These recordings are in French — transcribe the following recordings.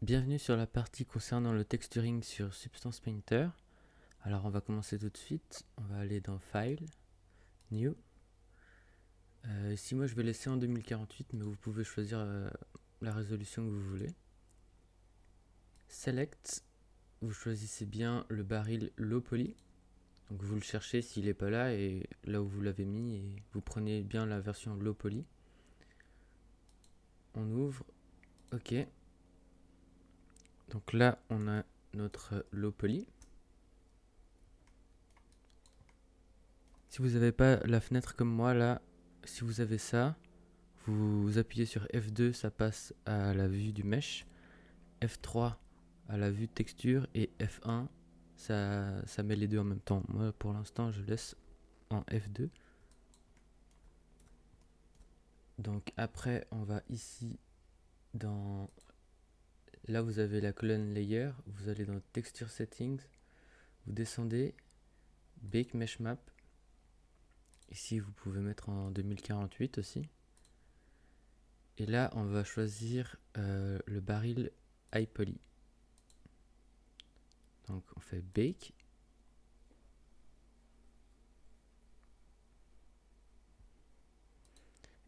Bienvenue sur la partie concernant le texturing sur Substance Painter. Alors on va commencer tout de suite, on va aller dans File, New. Ici moi je vais laisser en 2048 mais vous pouvez choisir la résolution que vous voulez. Select, vous choisissez bien le baril low poly. Donc vous le cherchez s'il n'est pas là et là où vous l'avez mis et vous prenez bien la version low poly. On ouvre, ok. Donc là on a notre low poly. Si vous n'avez pas la fenêtre comme moi là, si vous avez ça, vous appuyez sur F2, ça passe à la vue du mesh, F3 à la vue de texture et F1, ça met les deux en même temps. Moi pour l'instant je laisse en F2. Donc après on va ici dans... Là vous avez la colonne layer, vous allez dans texture settings, vous descendez, bake mesh map. Ici vous pouvez mettre en 2048 aussi. Et là, on va choisir le baril high poly. Donc, on fait bake.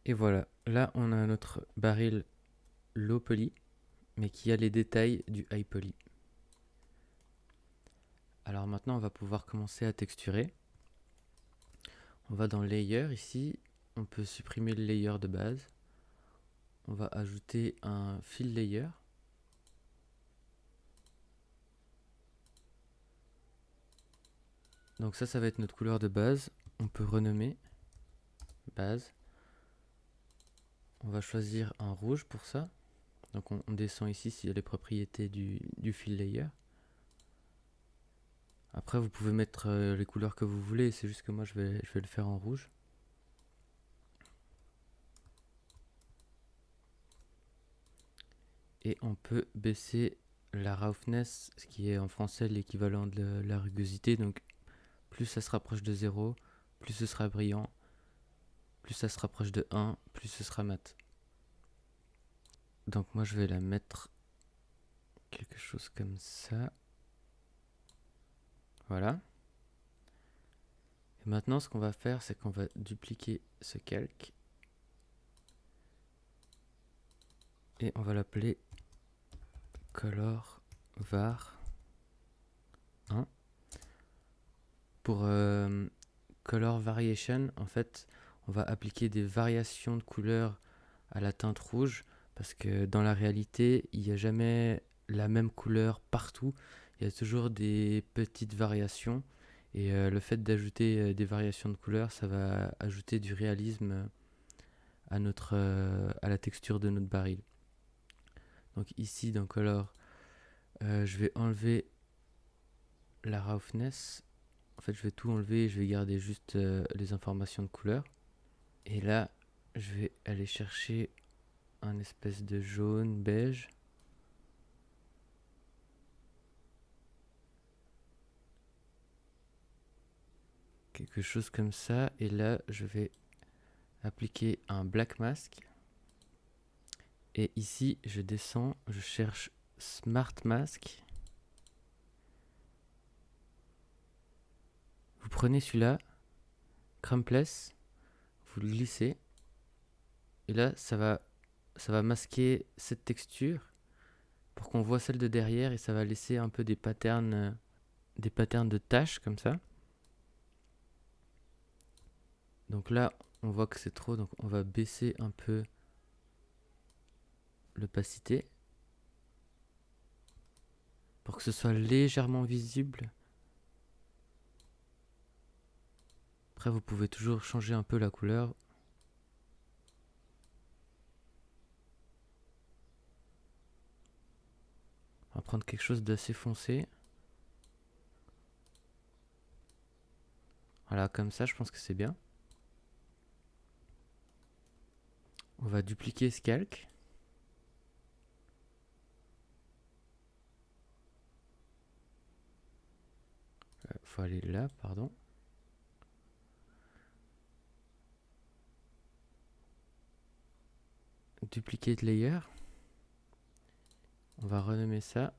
Et voilà, là, on a notre baril low poly, mais qui a les détails du high poly. Alors maintenant, on va pouvoir commencer à texturer. On va dans layer ici. On peut supprimer le layer de base. On va ajouter un fill layer. Donc ça va être notre couleur de base. On peut renommer base. On va choisir un rouge pour ça. Donc on descend ici s'il y a les propriétés du fill layer. Après vous pouvez mettre les couleurs que vous voulez, c'est juste que moi je vais le faire en rouge. Et on peut baisser la roughness, ce qui est en français l'équivalent de la rugosité. Donc plus ça se rapproche de 0, plus ce sera brillant. Plus ça se rapproche de 1, plus ce sera mat. Donc moi je vais la mettre quelque chose comme ça. Voilà. Et maintenant ce qu'on va faire, c'est qu'on va dupliquer ce calque. Et on va l'appeler color var 1. Pour color variation, en fait, on va appliquer des variations de couleurs à la teinte rouge parce que dans la réalité, il n'y a jamais la même couleur partout. Il y a toujours des petites variations et le fait d'ajouter des variations de couleurs, ça va ajouter du réalisme à la texture de notre baril. Donc ici dans color, je vais enlever la roughness. En fait, je vais tout enlever et je vais garder juste les informations de couleur. Et là, je vais aller chercher un espèce de jaune beige. Quelque chose comme ça. Et là, je vais appliquer un black mask. Et ici, je descends, je cherche Smart Mask. Vous prenez celui-là, Crumpless, vous le glissez. Et là, ça va masquer cette texture pour qu'on voit celle de derrière et ça va laisser un peu des patterns de taches comme ça. Donc là, on voit que c'est trop, donc on va baisser un peu l'opacité pour que ce soit légèrement visible. Après, vous pouvez toujours changer un peu la couleur. On va prendre quelque chose d'assez foncé. Voilà, comme ça, je pense que c'est bien. On va dupliquer ce calque. Faut aller là, pardon. Duplicate layer. On va renommer ça.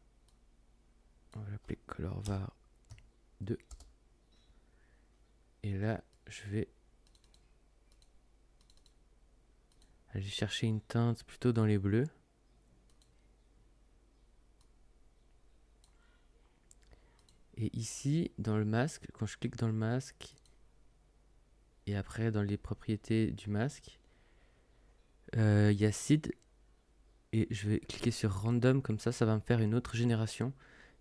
On va l'appeler color var 2. Et là, je vais aller chercher une teinte plutôt dans les bleus. Et ici, dans le masque, quand je clique dans le masque, et après dans les propriétés du masque, il y a seed. Et je vais cliquer sur random, comme ça va me faire une autre génération.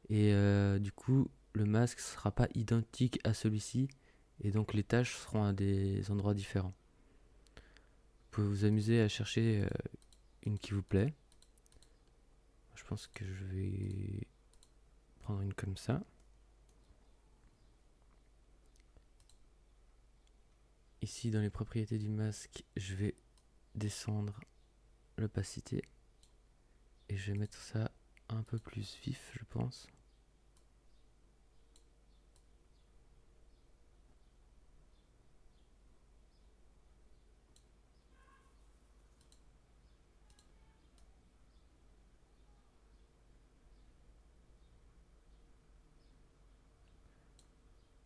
Et du coup, le masque ne sera pas identique à celui-ci. Et donc les tâches seront à des endroits différents. Vous pouvez vous amuser à chercher une qui vous plaît. Je pense que je vais prendre une comme ça. Ici, dans les propriétés du masque, je vais descendre l'opacité. Et je vais mettre ça un peu plus vif, je pense.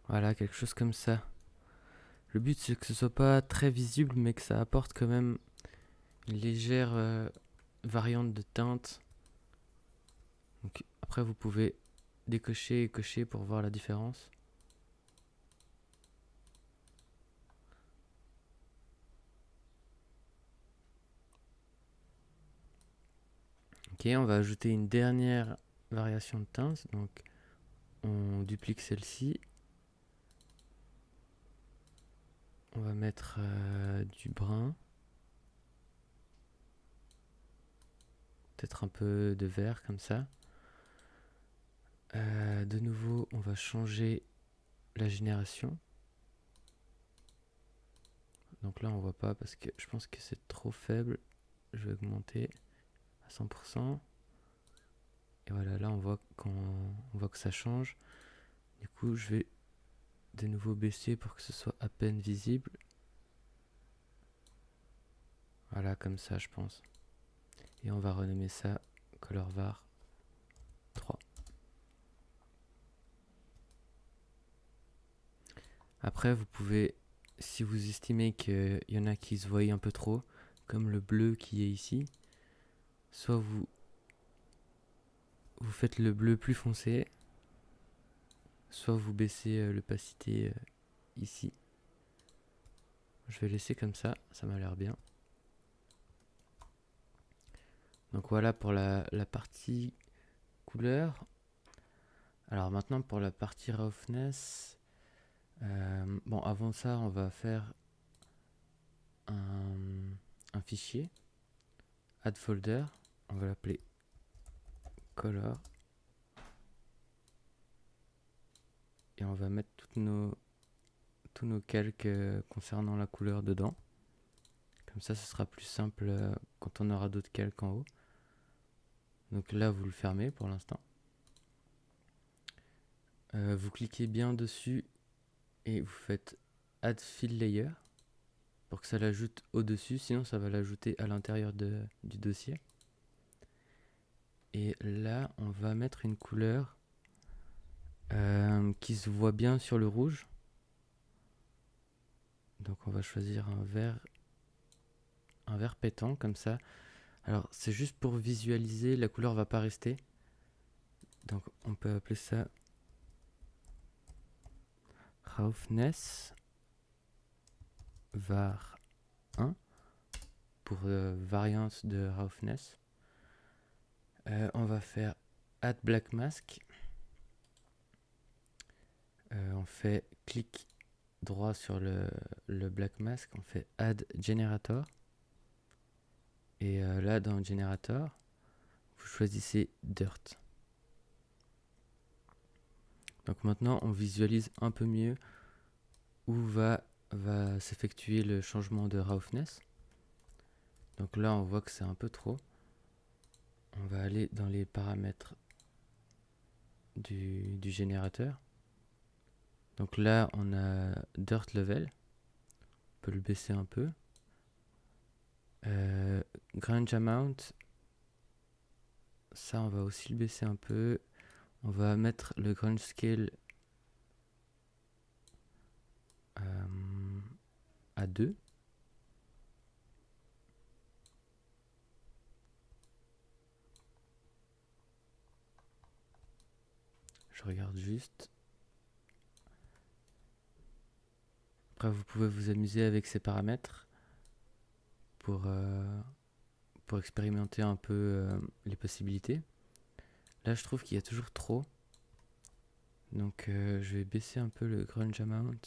Voilà, quelque chose comme ça. Le but, c'est que ce soit pas très visible, mais que ça apporte quand même une légère variante de teinte. Donc, après, vous pouvez décocher et cocher pour voir la différence. Ok, on va ajouter une dernière variation de teinte. Donc, on duplique celle-ci. On va mettre du brun. Peut-être un peu de vert comme ça. De nouveau, on va changer la génération. Donc là, on voit pas parce que je pense que c'est trop faible. Je vais augmenter à 100%. Et voilà, là, on voit que ça change. Du coup, je vais de nouveau baisser pour que ce soit à peine visible. Voilà, comme ça, je pense. Et on va renommer ça color var 3. Après, vous pouvez, si vous estimez qu'il y en a qui se voient un peu trop, comme le bleu qui est ici, soit vous faites le bleu plus foncé, soit vous baissez l'opacité ici. Je vais laisser comme ça m'a l'air bien. Donc voilà pour la partie couleur. Alors maintenant pour la partie roughness. Bon, avant ça, on va faire un fichier, add folder. On va l'appeler color. Et on va mettre tous nos calques concernant la couleur dedans. Comme ça, ce sera plus simple quand on aura d'autres calques en haut. Donc là, vous le fermez pour l'instant. Vous cliquez bien dessus et vous faites Add Fill Layer pour que ça l'ajoute au-dessus, sinon ça va l'ajouter à l'intérieur du dossier. Et là, on va mettre une couleur qui se voit bien sur le rouge. Donc on va choisir un vert pétant comme ça. Alors c'est juste pour visualiser, la couleur va pas rester. Donc on peut appeler ça roughness var 1 pour variance de roughness. On va faire add black mask. On fait clic droit sur le black mask, on fait add generator. Et là dans generator, vous choisissez dirt. Donc maintenant on visualise un peu mieux où va s'effectuer le changement de roughness. Donc là on voit que c'est un peu trop. On va aller dans les paramètres du générateur. Donc là on a dirt level. On peut le baisser un peu. Grunge amount, Ça, on va aussi le baisser un peu. On va mettre le grunge scale à 2. Je regarde juste. Après, vous pouvez vous amuser avec ces paramètres pour expérimenter un peu les possibilités. Là, je trouve qu'il y a toujours trop. Donc, je vais baisser un peu le grunge amount.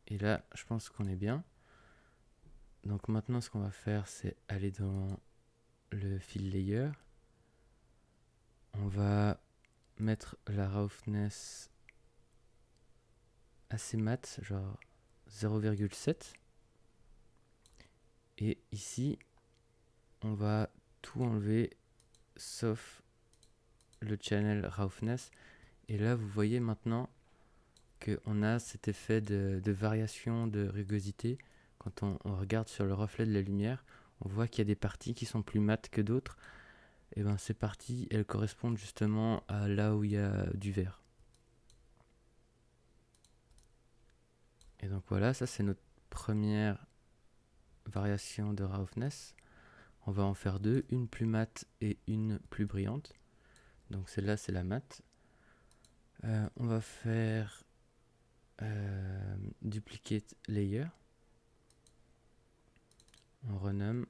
Et là, je pense qu'on est bien. Donc maintenant, ce qu'on va faire, c'est aller dans le fill layer. On va mettre la roughness assez mat, genre 0,7. Et ici, on va tout enlever sauf le channel roughness. Et là, vous voyez maintenant qu'on a cet effet de variation de rugosité. Quand on regarde sur le reflet de la lumière, on voit qu'il y a des parties qui sont plus mates que d'autres. Et bien ces parties, elles correspondent justement à là où il y a du vert. Et donc voilà, ça c'est notre première variation de roughness. On va en faire deux, une plus mate et une plus brillante. Donc celle-là c'est la mate. On va faire duplicate layer. On renomme.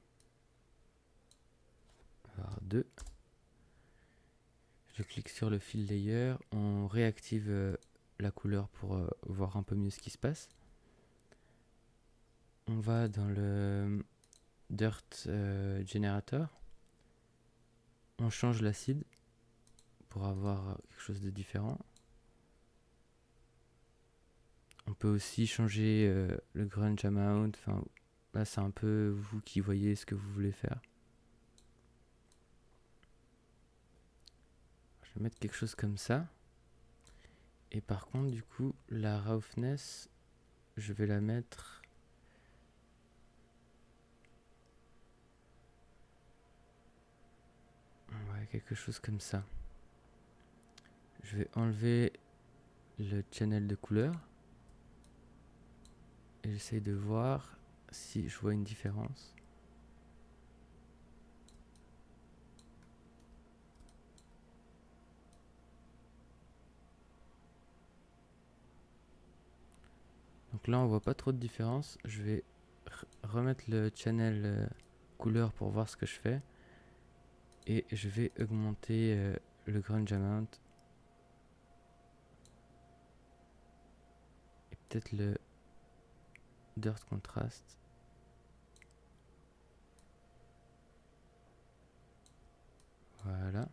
Alors 2. Je clique sur le fill layer. On réactive la couleur pour voir un peu mieux ce qui se passe. On va dans le Dirt Generator. On change l'acide pour avoir quelque chose de différent. On peut aussi changer le grunge amount. Enfin, là, c'est un peu vous qui voyez ce que vous voulez faire. Je vais mettre quelque chose comme ça. Et par contre, du coup, la roughness, je vais la mettre... Ouais, quelque chose comme ça. Je vais enlever le channel de couleur. Et j'essaye de voir si je vois une différence. Donc là, on voit pas trop de différence. Je vais remettre le channel couleur pour voir ce que je fais. Et je vais augmenter le grunge amount. Et peut-être le dirt contrast. Voilà.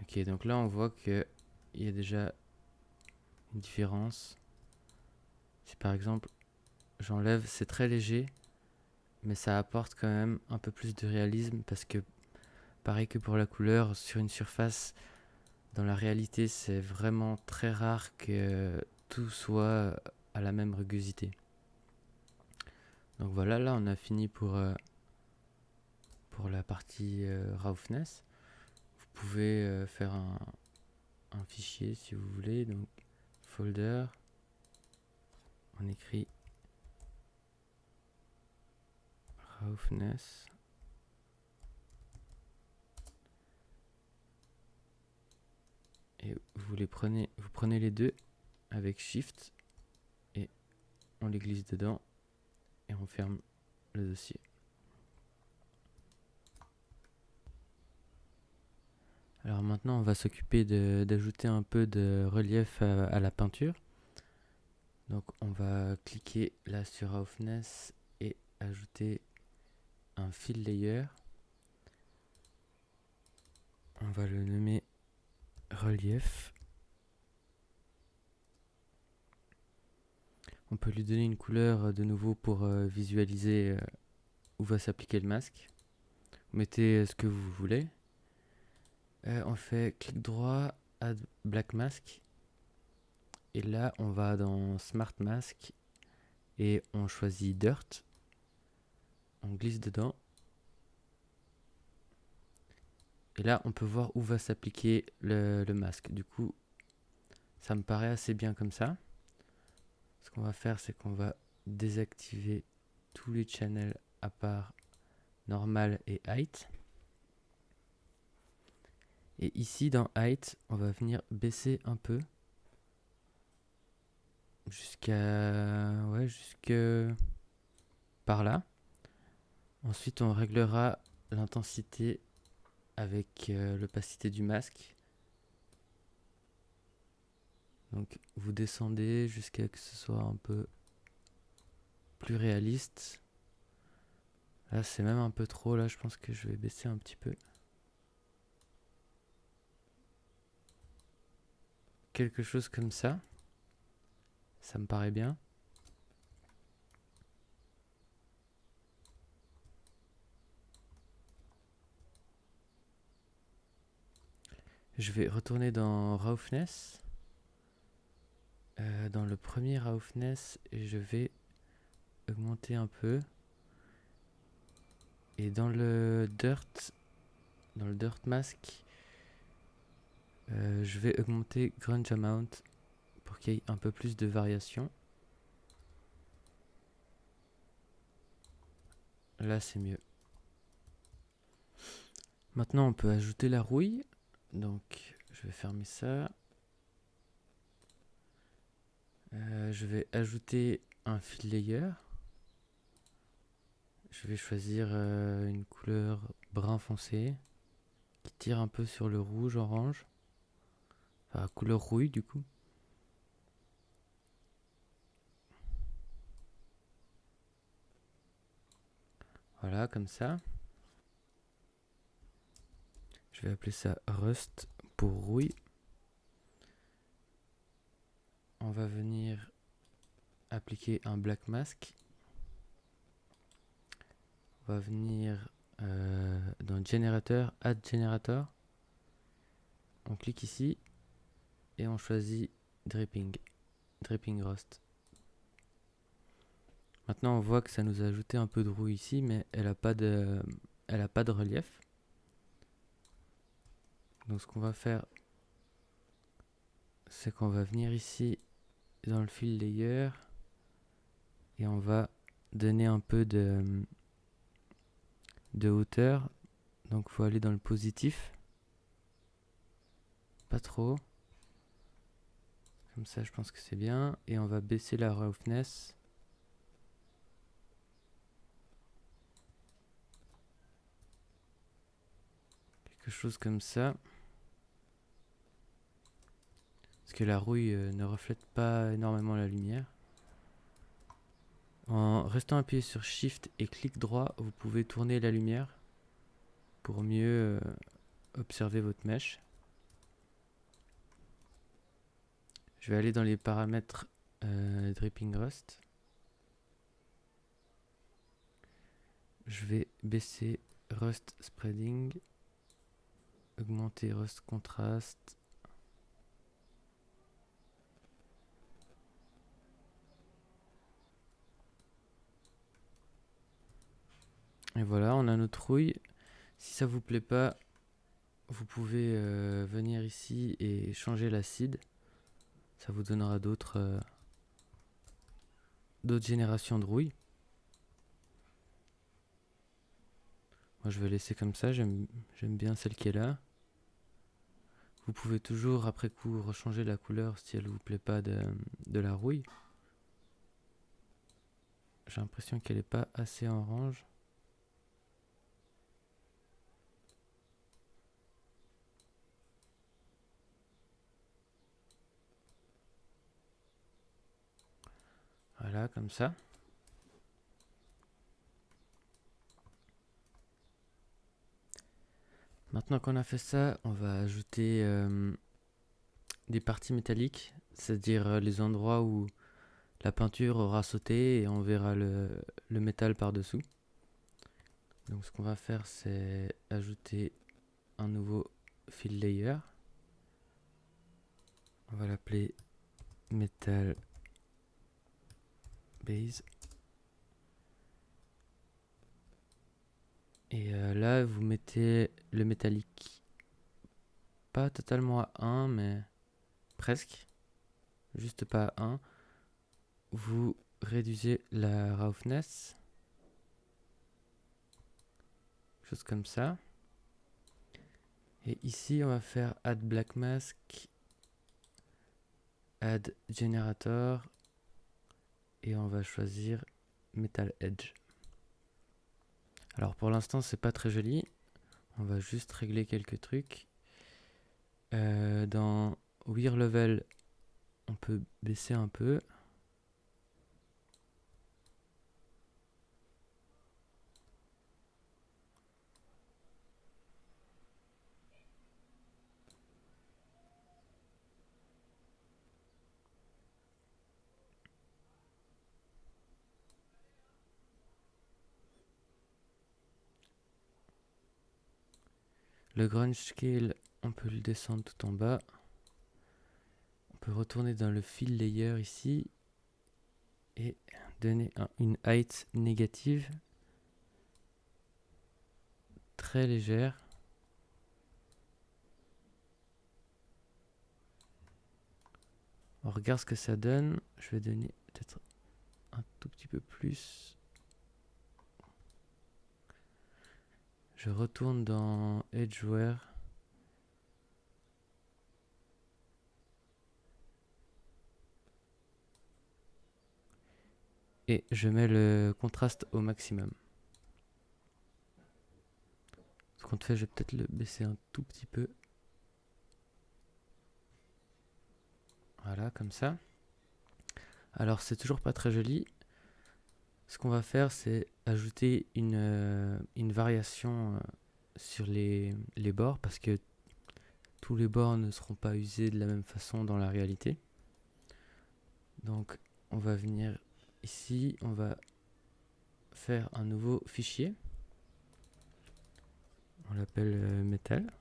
Ok, donc là on voit qu'il y a déjà une différence. Si par exemple j'enlève, c'est très léger, mais ça apporte quand même un peu plus de réalisme parce que pareil que pour la couleur, sur une surface, dans la réalité c'est vraiment très rare que tout soit à la même rugosité. Donc voilà, là on a fini pour la partie roughness. Vous pouvez faire un fichier si vous voulez, donc folder, on écrit roughness et vous prenez les deux avec shift et on les glisse dedans et on ferme le dossier. Alors maintenant on va s'occuper d'ajouter un peu de relief à la peinture. Donc on va cliquer là sur roughness et ajouter un fill layer. On va le nommer relief. On peut lui donner une couleur de nouveau pour visualiser où va s'appliquer le masque. Vous mettez ce que vous voulez. On fait clic droit, Add Black Mask. Et là, on va dans Smart Mask et on choisit Dirt. On glisse dedans. Et là, on peut voir où va s'appliquer le masque. Du coup, ça me paraît assez bien comme ça. Ce qu'on va faire, c'est qu'on va désactiver tous les channels à part Normal et Height. Et ici, dans Height, on va venir baisser un peu. Jusque par là. Ensuite, on réglera l'intensité avec l'opacité du masque. Donc vous descendez jusqu'à que ce soit un peu plus réaliste. Là c'est même un peu trop, là je pense que je vais baisser un petit peu. Quelque chose comme ça. Ça me paraît bien. Je vais retourner dans Roughness. Dans le premier Roughness, je vais augmenter un peu. Et dans le Dirt Mask, je vais augmenter Grunge Amount pour qu'il y ait un peu plus de variation. Là c'est mieux. Maintenant on peut ajouter la rouille. Donc je vais fermer ça. Je vais ajouter un fill layer. Je vais choisir une couleur brun foncé qui tire un peu sur le rouge orange. Enfin couleur rouille du coup. Voilà, comme ça. Je vais appeler ça Rust pour rouille. On va venir appliquer un black mask. On va venir dans Generator, Add Generator. On clique ici et on choisit Dripping Rust. Maintenant on voit que ça nous a ajouté un peu de rouille ici, mais elle a pas de relief. Donc ce qu'on va faire, c'est qu'on va venir ici dans le fill layer et on va donner un peu de hauteur. Donc il faut aller dans le positif. Pas trop. Comme ça je pense que c'est bien. Et on va baisser la roughness. Quelque chose comme ça. Parce que la rouille ne reflète pas énormément la lumière. En restant appuyé sur Shift et clic droit, vous pouvez tourner la lumière pour mieux observer votre mèche. Je vais aller dans les paramètres Dripping Rust. Je vais baisser Rust Spreading, augmenter Rust Contrast. Et voilà, on a notre rouille. Si ça vous plaît pas, vous pouvez venir ici et changer l'acide. Ça vous donnera d'autres générations de rouille. Moi je vais laisser comme ça, j'aime bien celle qui est là. Vous pouvez toujours après coup rechanger la couleur si elle vous plaît pas de la rouille. J'ai l'impression qu'elle est pas assez orange. Voilà, comme ça. Maintenant qu'on a fait ça, on va ajouter des parties métalliques, c'est-à-dire les endroits où la peinture aura sauté et on verra le métal par-dessous. Donc ce qu'on va faire, c'est ajouter un nouveau fill layer. On va l'appeler Metal Base. Et là, vous mettez le métallique pas totalement à 1, mais presque. Juste pas à 1. Vous réduisez la roughness. Chose comme ça. Et ici, on va faire Add Black Mask, Add Generator, et on va choisir Metal Edge. Alors pour l'instant, c'est pas très joli. On va juste régler quelques trucs. Dans Wear Level, on peut baisser un peu. Le Grunge Scale, on peut le descendre tout en bas. On peut retourner dans le Fill Layer ici et donner une height négative très légère. On regarde ce que ça donne. Je vais donner peut-être un tout petit peu plus. Je retourne dans Edgeware. Et je mets le contraste au maximum. Ce qu'on fait, je vais peut-être le baisser un tout petit peu. Voilà, comme ça. Alors, c'est toujours pas très joli. Ce qu'on va faire, c'est ajouter une variation sur les bords, parce que tous les bords ne seront pas usés de la même façon dans la réalité. Donc, on va venir ici, on va faire un nouveau fichier. On l'appelle Metal.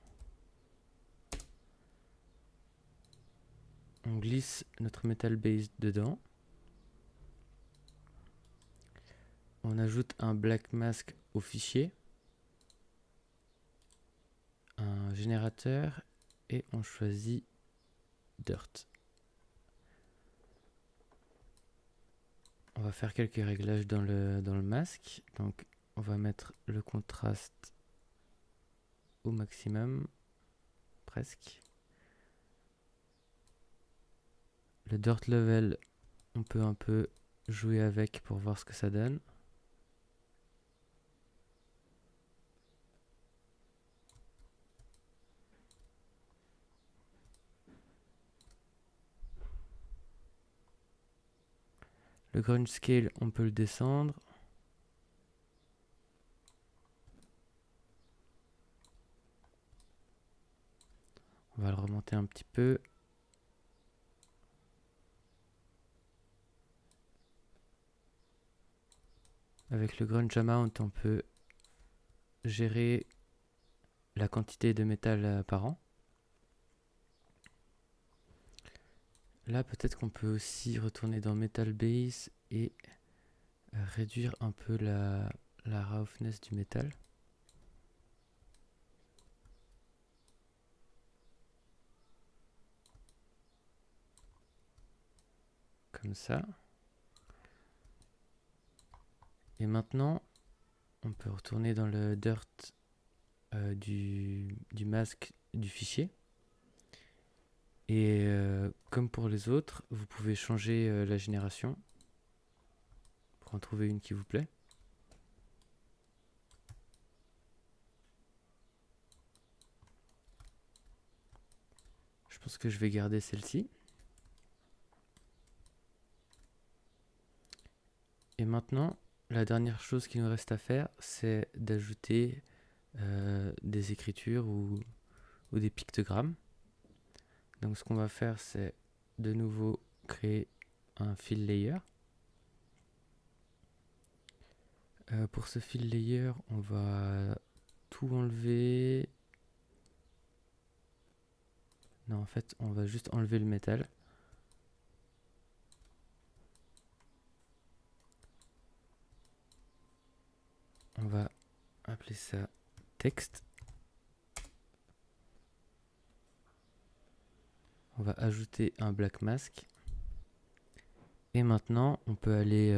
On glisse notre Metal Base dedans. On ajoute un Black Mask au fichier, un générateur, et on choisit Dirt. On va faire quelques réglages dans le masque. Donc on va mettre le contraste au maximum, presque. Le Dirt Level, on peut un peu jouer avec pour voir ce que ça donne. Le Grunge Scale, on peut le descendre. On va le remonter un petit peu. Avec le Grunge Amount, on peut gérer la quantité de métal apparent. Là, peut-être qu'on peut aussi retourner dans Metal Base et réduire un peu la roughness du métal. Comme ça. Et maintenant, on peut retourner dans le dirt du masque du fichier. Et comme pour les autres, vous pouvez changer la génération pour en trouver une qui vous plaît. Je pense que je vais garder celle-ci. Et maintenant, la dernière chose qu'il nous reste à faire, c'est d'ajouter des écritures ou des pictogrammes. Donc ce qu'on va faire, c'est de nouveau créer un fill layer. Pour ce fill layer, on va tout enlever. Non, en fait, on va juste enlever le métal. On va appeler ça texte. On va ajouter un black mask. Et maintenant, on peut aller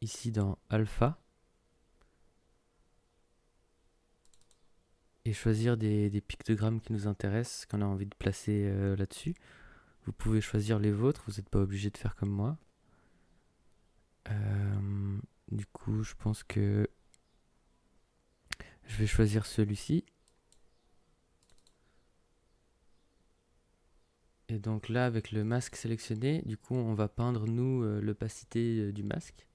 ici dans alpha et choisir des pictogrammes qui nous intéressent, qu'on a envie de placer là-dessus. Vous pouvez choisir les vôtres, vous n'êtes pas obligé de faire comme moi. Du coup, je pense que je vais choisir celui-ci. Et donc là, avec le masque sélectionné, du coup, on va peindre, nous, l'opacité du masque.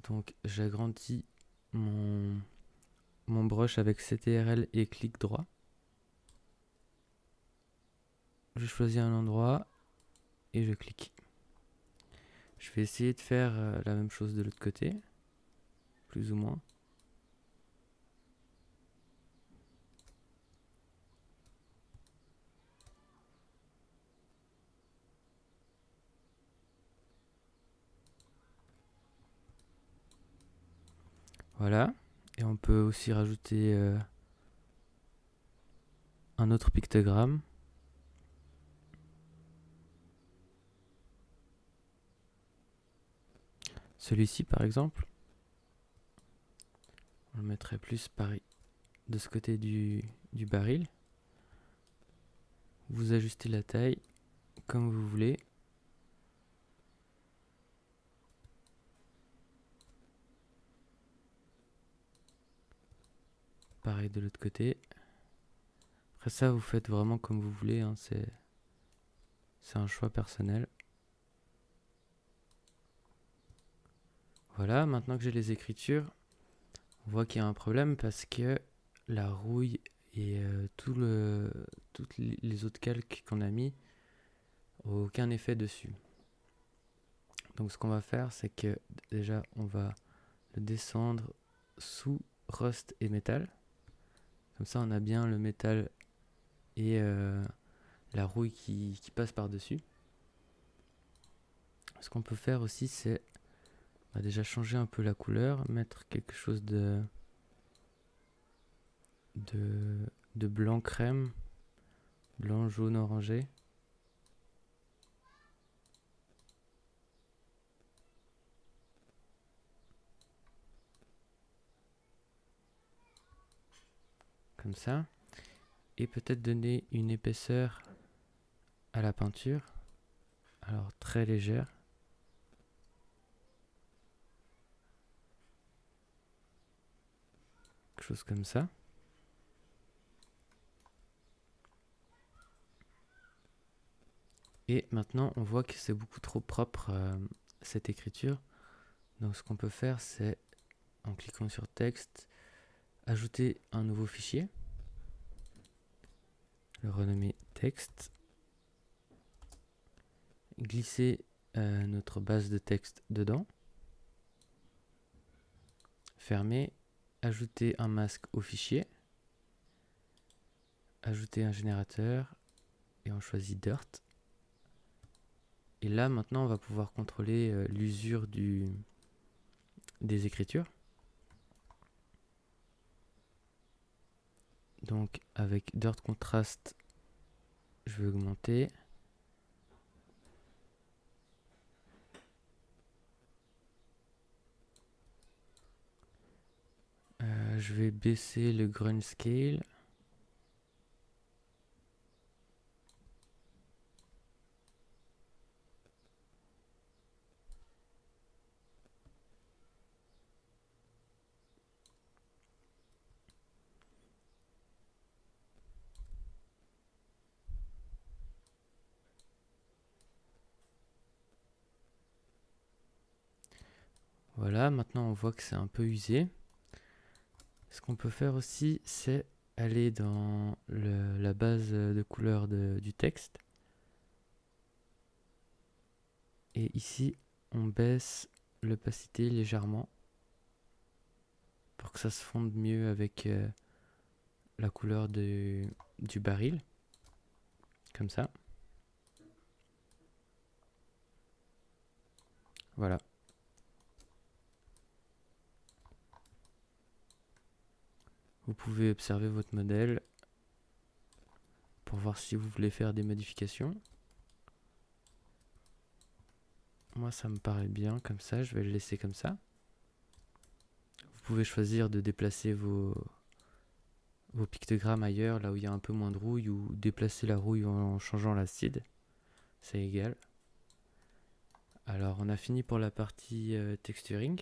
Donc, j'agrandis mon brush avec CTRL et clic droit. Je choisis un endroit et je clique. Je vais essayer de faire la même chose de l'autre côté, plus ou moins. Voilà. Et on peut aussi rajouter un autre pictogramme. Celui-ci, par exemple. On le mettrait plus pareil de ce côté du baril. Vous ajustez la taille comme vous voulez. Pareil de l'autre côté. Après ça, vous faites vraiment comme vous voulez, hein, c'est un choix personnel. Voilà, maintenant que j'ai les écritures, on voit qu'il y a un problème parce que la rouille et toutes les autres calques qu'on a mis n'ont aucun effet dessus. Donc ce qu'on va faire, c'est que déjà, on va le descendre sous Rust et métal. Comme ça, on a bien le métal et la rouille qui passe par-dessus. Ce qu'on peut faire aussi, c'est déjà changer un peu la couleur, mettre quelque chose de blanc crème, blanc jaune orangé. Comme ça. Et peut-être donner une épaisseur à la peinture. Alors très légère. Quelque chose comme ça. Et maintenant, on voit que c'est beaucoup trop propre cette écriture. Donc ce qu'on peut faire, c'est en cliquant sur texte, ajouter un nouveau fichier, le renommer texte, glisser notre base de texte dedans, fermer, ajouter un masque au fichier, ajouter un générateur et on choisit Dirt. Et là maintenant on va pouvoir contrôler l'usure des écritures. Donc avec Dirt Contrast, je vais augmenter. Je vais baisser le Grayscale. Voilà, maintenant on voit que c'est un peu usé. Ce qu'on peut faire aussi, c'est aller dans la base de couleur du texte. Et ici, on baisse l'opacité légèrement pour que ça se fonde mieux avec la couleur du baril, comme ça. Voilà. Vous pouvez observer votre modèle pour voir si vous voulez faire des modifications. Moi, ça me paraît bien comme ça, je vais le laisser comme ça. Vous pouvez choisir de déplacer vos pictogrammes ailleurs, là où il y a un peu moins de rouille, ou déplacer la rouille en changeant l'acide. C'est égal. Alors, on a fini pour la partie texturing.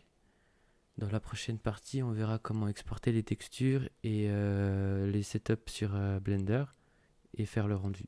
Dans la prochaine partie, on verra comment exporter les textures et les setups sur Blender et faire le rendu.